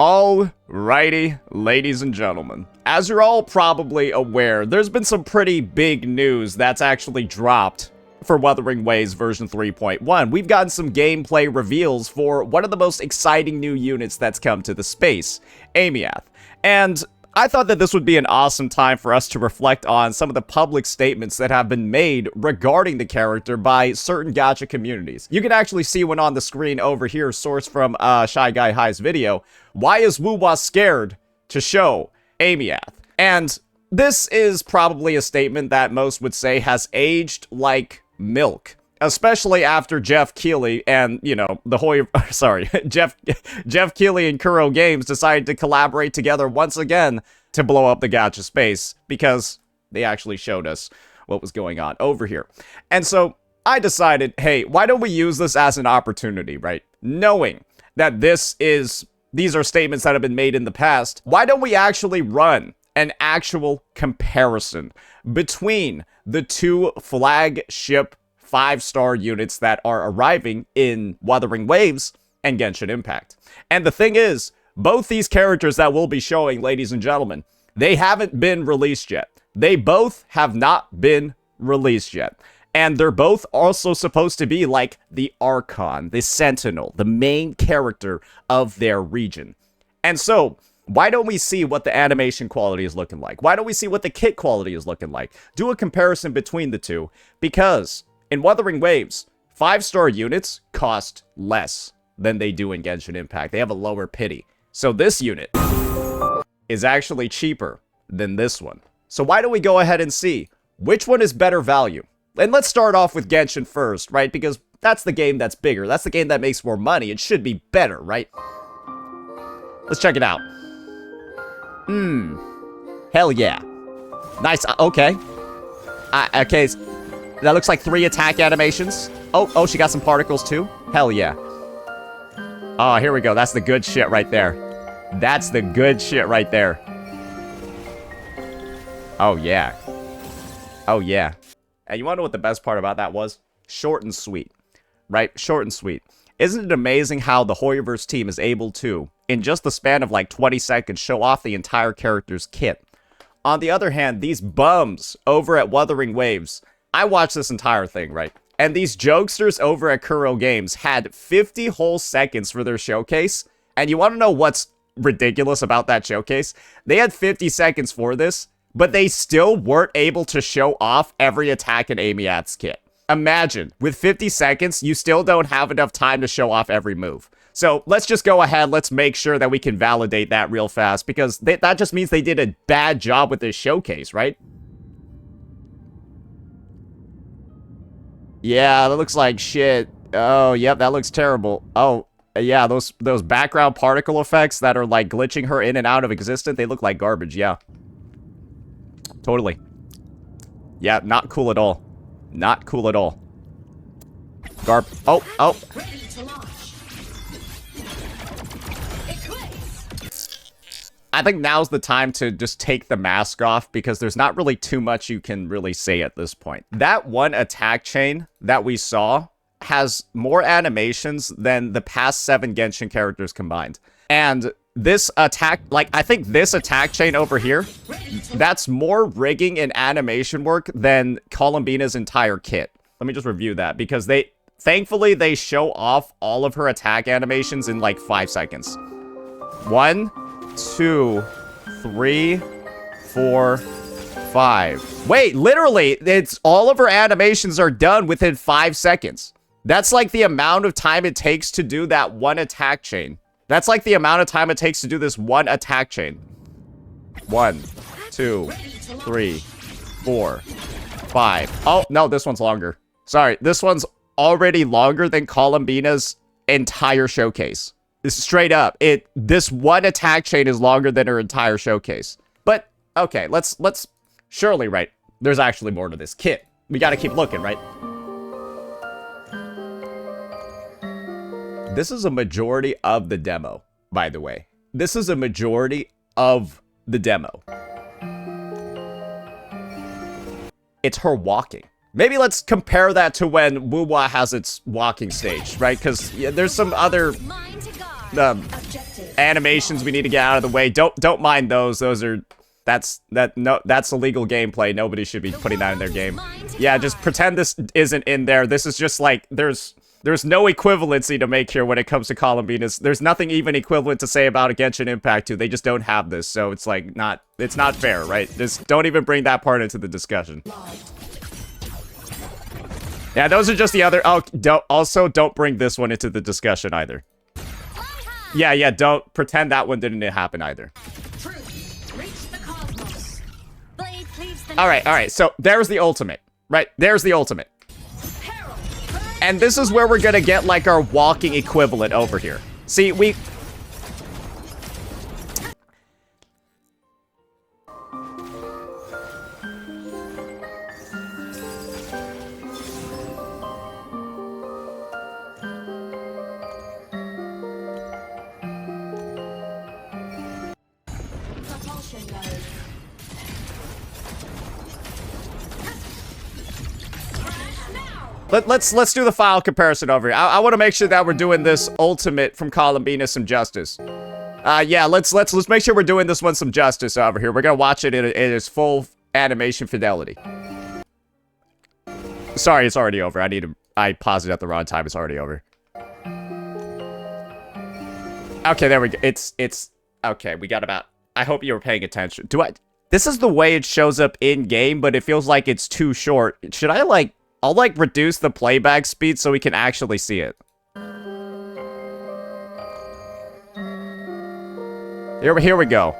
Alrighty, ladies and gentlemen. As you're all probably aware, there's been some pretty big news that's actually dropped for Wuthering Waves version 3.1. We've gotten some gameplay reveals for one of the most exciting new units that's come to the space, Aemeath. And I thought that this would be an awesome time for us to reflect on some of the public statements that have been made regarding the character by certain gacha communities. You can actually see one on the screen over here, sourced from Shy Guy High's video. Why is Wuwa scared to show Aemeath? And this is probably a statement that most would say has aged like milk. Especially after Jeff Keighley and, you know, Jeff Keighley and Kuro Games decided to collaborate together once again to blow up the gacha space, because they actually showed us what was going on over here. And so I decided, hey, why don't we use this as an opportunity, right? Knowing that these are statements that have been made in the past, why don't we actually run an actual comparison between the two flagship 5-star units that are arriving in Wuthering Waves and Genshin Impact. And the thing is, both these characters that we'll be showing, ladies and gentlemen, they haven't been released yet. They both have not been released yet. And they're both also supposed to be like the Archon, the Sentinel, the main character of their region. And so, why don't we see what the animation quality is looking like? Why don't we see what the kit quality is looking like? Do a comparison between the two, because in Wuthering Waves, 5-star units cost less than they do in Genshin Impact. They have a lower pity. So this unit is actually cheaper than this one. So why don't we go ahead and see which one is better value? And let's start off with Genshin first, right? Because that's the game that's bigger. That's the game that makes more money. It should be better, right? Let's check it out. Hell yeah. Nice. Okay. Okay. That looks like 3 attack animations. Oh, she got some particles too. Hell yeah. Oh, here we go. That's the good shit right there. That's the good shit right there. Oh, yeah. Oh, yeah. And you want to know what the best part about that was? Short and sweet. Right? Short and sweet. Isn't it amazing how the Hoyoverse team is able to, in just the span of like 20 seconds, show off the entire character's kit? On the other hand, these bums over at Wuthering Waves, I watched this entire thing, right? And these jokesters over at Kuro Games had 50 whole seconds for their showcase. And you want to know what's ridiculous about that showcase? They had 50 seconds for this, but they still weren't able to show off every attack in Aemeath's kit. Imagine, with 50 seconds, you still don't have enough time to show off every move. So let's just go ahead, let's make sure that we can validate that real fast, because that just means they did a bad job with this showcase, right? Yeah, that looks like shit. Oh, yep, that looks terrible. Oh, yeah, those background particle effects that are, like, glitching her in and out of existence, they look like garbage, yeah. Totally. Yeah, not cool at all. Not cool at all. Oh. I think now's the time to just take the mask off, because there's not really too much you can really say at this point. That one attack chain that we saw has more animations than the past 7 Genshin characters combined. And this attack, like, I think this attack chain over here, that's more rigging and animation work than Columbina's entire kit. Let me just review that, because thankfully, they show off all of her attack animations in like 5 seconds. 1, 2, 3, 4, 5. Wait, literally, it's all of her animations are done within 5 seconds. That's like the amount of time it takes to do that one attack chain. That's like the amount of time it takes to do this one attack chain. 1, 2, 3, 4, 5. Oh, no, this one's longer. Sorry, this one's already longer than Columbina's entire showcase. This is straight up. This one attack chain is longer than her entire showcase. But, okay, let's surely, right, there's actually more to this kit. We gotta keep looking, right? This is a majority of the demo, by the way. This is a majority of the demo. It's her walking. Maybe let's compare that to when Wuwa has its walking stage, right? Because there's some other animations we need to get out of the way. Don't mind those. That's illegal gameplay. Nobody should be putting that in their game. Yeah, just pretend this isn't in there. This is just like there's no equivalency to make here when it comes to Columbina's. There's nothing even equivalent to say about a Genshin Impact 2. They just don't have this, so it's like it's not fair, right? Just don't even bring that part into the discussion. Yeah, those are just the other. Oh, don't bring this one into the discussion either. Yeah, don't pretend that one didn't happen either. All right. So there's the ultimate, right? There's the ultimate. And this is where we're gonna get like our walking equivalent over here. See, we... Let's do the file comparison over here. I want to make sure that we're doing this ultimate from Columbina some justice. Yeah, let's make sure we're doing this one some justice over here. We're gonna watch it in its full animation fidelity. Sorry, it's already over. I paused it at the wrong time. It's already over. Okay, there we go. It's okay. We got about. I hope you were paying attention. This is the way it shows up in game, but it feels like it's too short. Should I like? I'll like reduce the playback speed so we can actually see it. Here we go.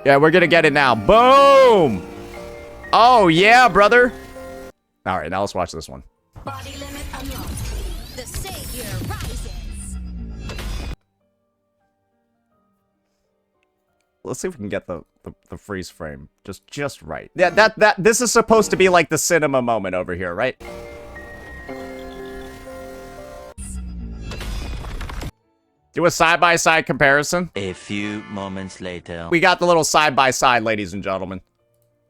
Yeah, we're gonna get it now. Boom! Oh yeah, brother. All right, now let's watch this one. Body limit unlocked. The savior rises. Let's see if we can get the freeze frame just right. Yeah, this is supposed to be like the cinema moment over here, right? Do a side-by-side comparison. A few moments later. We got the little side-by-side, ladies and gentlemen.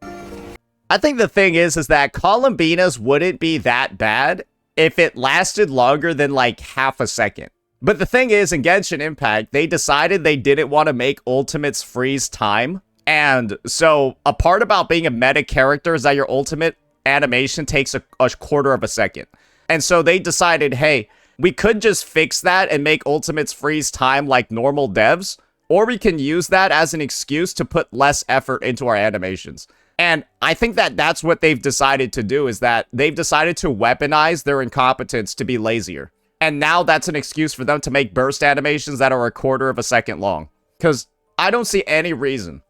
I think the thing is that Columbina's wouldn't be that bad if it lasted longer than like half a second. But the thing is, in Genshin Impact, they decided they didn't want to make ultimates freeze time. And so a part about being a meta character is that your ultimate animation takes a quarter of a second. And so they decided, hey, we could just fix that and make ultimates freeze time like normal devs, or we can use that as an excuse to put less effort into our animations. And I think that that's what they've decided to do, is that they've decided to weaponize their incompetence to be lazier. And now that's an excuse for them to make burst animations that are a quarter of a second long. Because I don't see any reason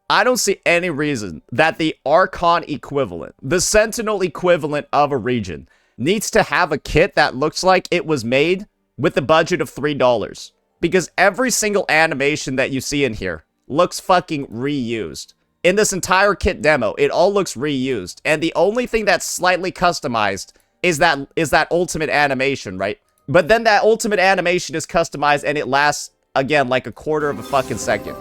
that the Archon equivalent, the Sentinel equivalent of a region, needs to have a kit that looks like it was made with the budget of $3. Because every single animation that you see in here looks fucking reused. In this entire kit demo, it all looks reused. And the only thing that's slightly customized is that ultimate animation, right? But then that ultimate animation is customized and it lasts, again, like a quarter of a fucking second.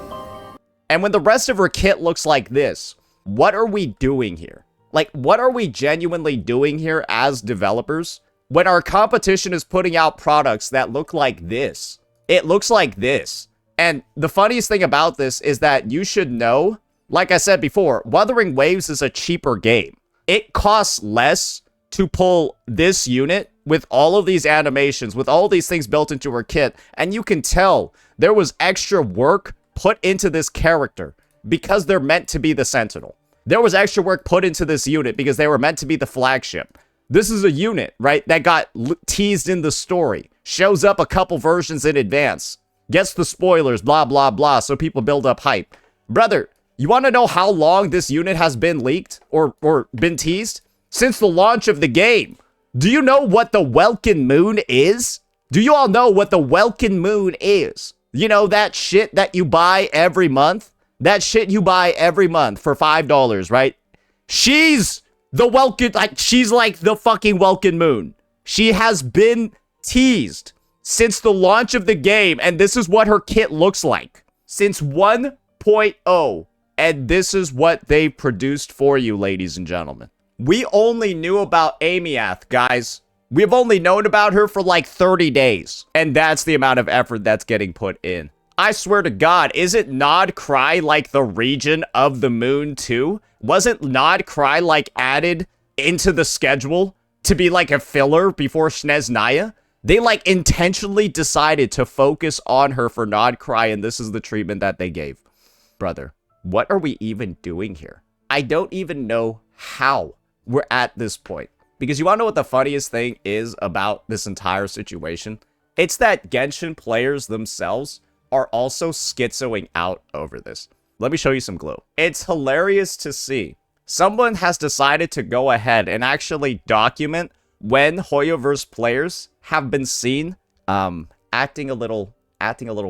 And when the rest of her kit looks like this, what are we doing here? Like, what are we genuinely doing here as developers when our competition is putting out products that look like this? It looks like this. And the funniest thing about this is that you should know, like I said before, Wuthering Waves is a cheaper game. It costs less to pull this unit with all of these animations, with all these things built into her kit, and you can tell there was extra work put into this character because they're meant to be the Sentinel. There was extra work put into this unit because they were meant to be the flagship. This is a unit, right, that got teased in the story, shows up a couple versions in advance, gets the spoilers, blah, blah, blah, so people build up hype. Brother, you want to know how long this unit has been leaked or been teased? Since the launch of the game. Do you know what the Welkin Moon is? Do you all know what the Welkin Moon is? You know, that shit that you buy every month? That shit you buy every month for $5, right? She's the Welkin, like, she's like the fucking Welkin Moon. She has been teased since the launch of the game, and this is what her kit looks like. Since 1.0, and this is what they produced for you, ladies and gentlemen. We only knew about Aemeath, guys. We've only known about her for like 30 days. And that's the amount of effort that's getting put in. I swear to God, isn't Nod Cry like the region of the moon too? Wasn't Nod Cry like added into the schedule to be like a filler before Snezhnaya? They like intentionally decided to focus on her for Nod Cry, and this is the treatment that they gave. Brother, what are we even doing here? I don't even know how we're at this point. Because you want to know what the funniest thing is about this entire situation? It's that Genshin players themselves are also schizoing out over this. Let me show you some glue. It's hilarious to see. Someone has decided to go ahead and actually document when Hoyoverse players have been seen acting a little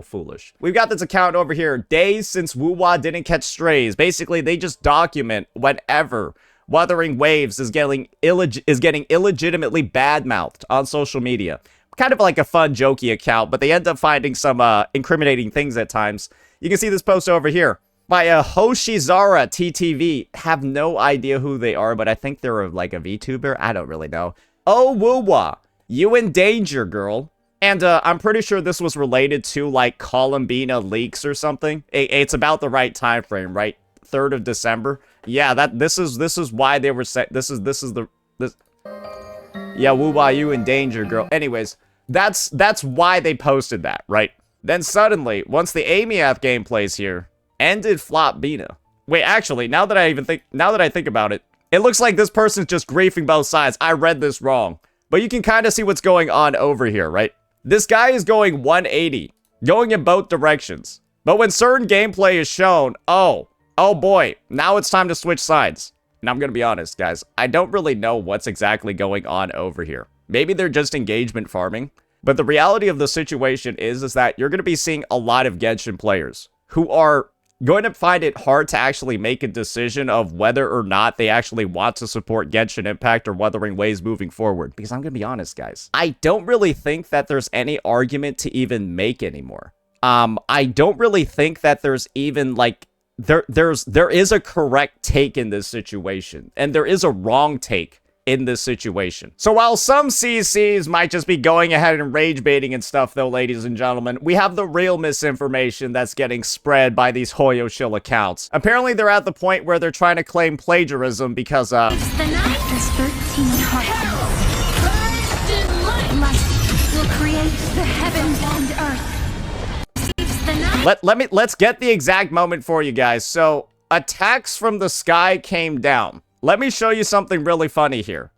foolish. We've got this account over here, days since Wuwa didn't catch strays. Basically, they just document whenever Wuthering Waves is getting illegitimately bad-mouthed on social media. Kind of like a fun, jokey account, but they end up finding some incriminating things at times. You can see this post over here by Hoshizara TTV. Have no idea who they are, but I think they're like a VTuber. I don't really know. Oh, Wuwa, you in danger, girl. And I'm pretty sure this was related to like Columbina leaks or something. It's about the right time frame, right? 3rd of December. Yeah, this is why they were set. This. Yeah, Wuwa, you in danger, girl. Anyways, that's why they posted that, right? Then suddenly, once the Aemeath gameplays here ended Flopbina. Wait, actually, now that I think about it, it looks like this person's just griefing both sides. I read this wrong. But you can kind of see what's going on over here, right? This guy is going 180, going in both directions. But when certain gameplay is shown, oh boy, now it's time to switch sides. And I'm gonna be honest, guys, I don't really know what's exactly going on over here. Maybe they're just engagement farming. But the reality of the situation is that you're gonna be seeing a lot of Genshin players who are going to find it hard to actually make a decision of whether or not they actually want to support Genshin Impact or Wuthering Waves moving forward. Because I'm gonna be honest, guys, I don't really think that there's any argument to even make anymore. I don't really think that there's even like there is a correct take in this situation, and there is a wrong take in this situation. So while some CCs might just be going ahead and rage baiting and stuff, though, ladies and gentlemen, we have the real misinformation that's getting spread by these Hoyo Shill accounts. Apparently, they're at the point where they're trying to claim plagiarism because, The night has 13 hearts. Light will create the heavens and earth. Let's get the exact moment for you guys. So, attacks from the sky came down. Let me show you something really funny here.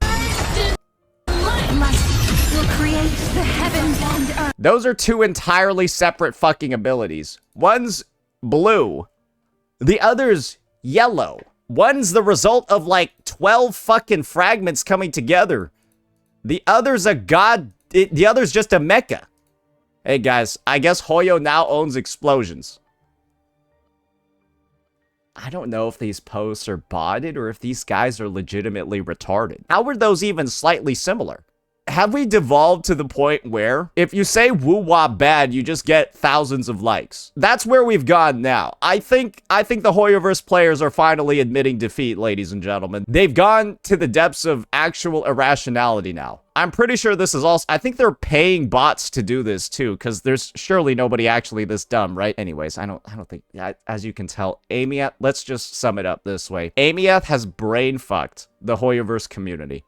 Those are two entirely separate fucking abilities. One's blue, the other's yellow. One's the result of like 12 fucking fragments coming together. The other's the other's just a mecha. Hey guys, I guess Hoyo now owns explosions. I don't know if these posts are botted or if these guys are legitimately retarded. How are those even slightly similar? Have we devolved to the point where if you say woo-wah bad, you just get thousands of likes? That's where we've gone now. I think the Hoyoverse players are finally admitting defeat, ladies and gentlemen. They've gone to the depths of actual irrationality now. I'm pretty sure this is also, I think they're paying bots to do this too, because there's surely nobody actually this dumb, right? Anyways, I don't think, as you can tell, Aemeath, let's just sum it up this way. Aemeath has brain fucked the Hoyoverse community.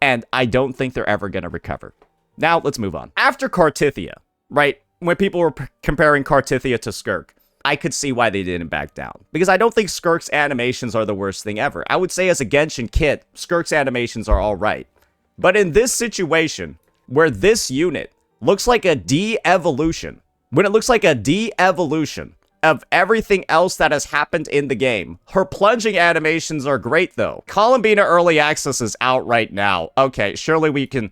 And I don't think they're ever going to recover. Now, let's move on. After Kartithia, right, when people were comparing Kartithia to Skirk, I could see why they didn't back down. Because I don't think Skirk's animations are the worst thing ever. I would say as a Genshin kid, Skirk's animations are all right. But in this situation, where this unit looks like a de-evolution, when it looks like a de-evolution of everything else that has happened in the game. Her plunging animations are great though. Columbina Early Access is out right now. Okay, surely we can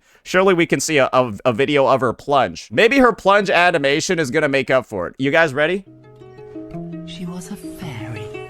see a video of her plunge. Maybe her plunge animation is gonna make up for it. You guys ready? She was a fairy.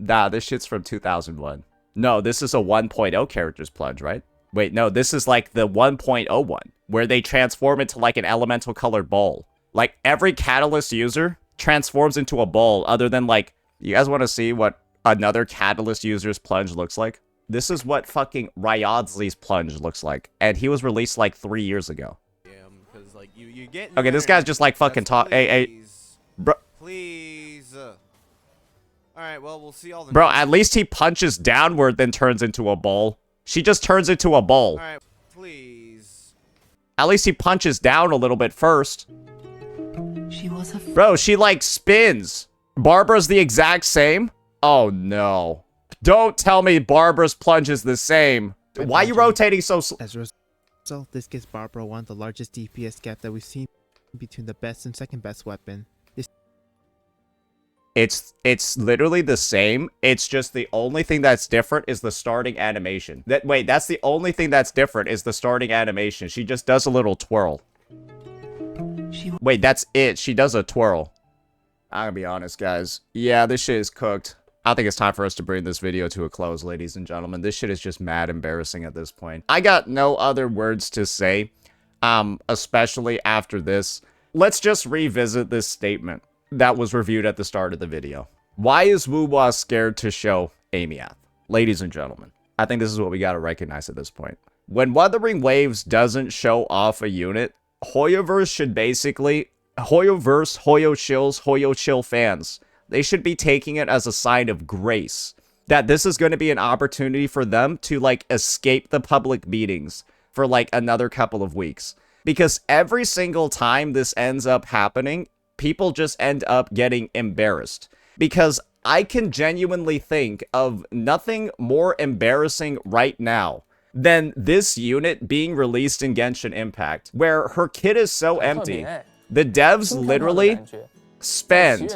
Nah, this shit's from 2001. No, this is a 1.0 character's plunge, right? Wait, no, this is like the 1.01, where they transform into like an elemental colored ball. Like, every Catalyst user transforms into a ball other than, like, you guys want to see what another Catalyst user's plunge looks like? This is what fucking Ryodsley's Plunge looks like. And he was released like 3 years ago. Because like you get Okay, this guy's just like fucking talk. Hey, bro. Please. All right, well, we'll see all the Bro, at least he punches downward, then turns into a bowl. She just turns into a bowl. All right, please. At least he punches down a little bit first. She was a Bro, she like spins. Barbara's the exact same? Oh no. Don't tell me Barbara's Plunge is the same. Why are you rotating so slow? As a result, this gives Barbara one of the largest DPS gap that we've seen between the best and second best weapon. It's literally the same. It's just the only thing that's different is the starting animation. That's the only thing that's different is the starting animation. She just does a little twirl. Wait, that's it. She does a twirl. I'm gonna be honest, guys. Yeah, this shit is cooked. I think it's time for us to bring this video to a close, ladies and gentlemen. This shit is just mad embarrassing at this point. I got no other words to say, especially after this. Let's just revisit this statement that was reviewed at the start of the video. Why is Wuwa scared to show Aemeath? Ladies and gentlemen, I think this is what we gotta recognize at this point. When Wuthering Waves doesn't show off a unit, Hoyoverse should basically... Hoyoverse, Hoyo Chills, Hoyo Chill fans, they should be taking it as a sign of grace. That this is going to be an opportunity for them to, like, escape the public meetings for, like, another couple of weeks. Because every single time this ends up happening, people just end up getting embarrassed. Because I can genuinely think of nothing more embarrassing right now than this unit being released in Genshin Impact, where her kit is so empty. The devs literally spend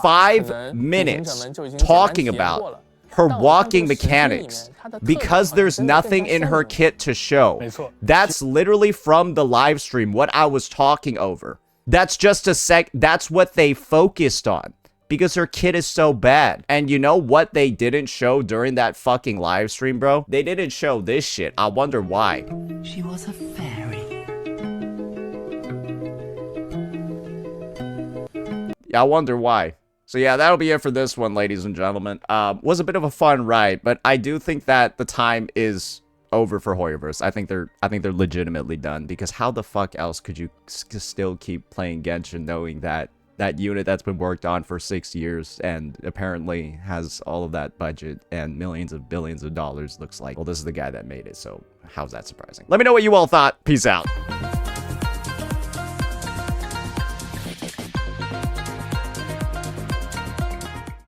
5 minutes talking about her walking mechanics because there's nothing in her kit to show. That's literally from the live stream, what I was talking over. That's just that's what they focused on because her kit is so bad. And you know what they didn't show during that fucking live stream, bro? They didn't show this shit. I wonder why. She was a fairy. I wonder why. So yeah, that'll be it for this one, ladies and gentlemen. Was a bit of a fun ride, but I do think that the time is over for Hoyoverse. I think they're legitimately done, because how the fuck else could you still keep playing Genshin knowing that that unit that's been worked on for 6 years and apparently has all of that budget and millions of billions of dollars looks like, well, this is the guy that made it, so how's that surprising? Let me know what you all thought. Peace out.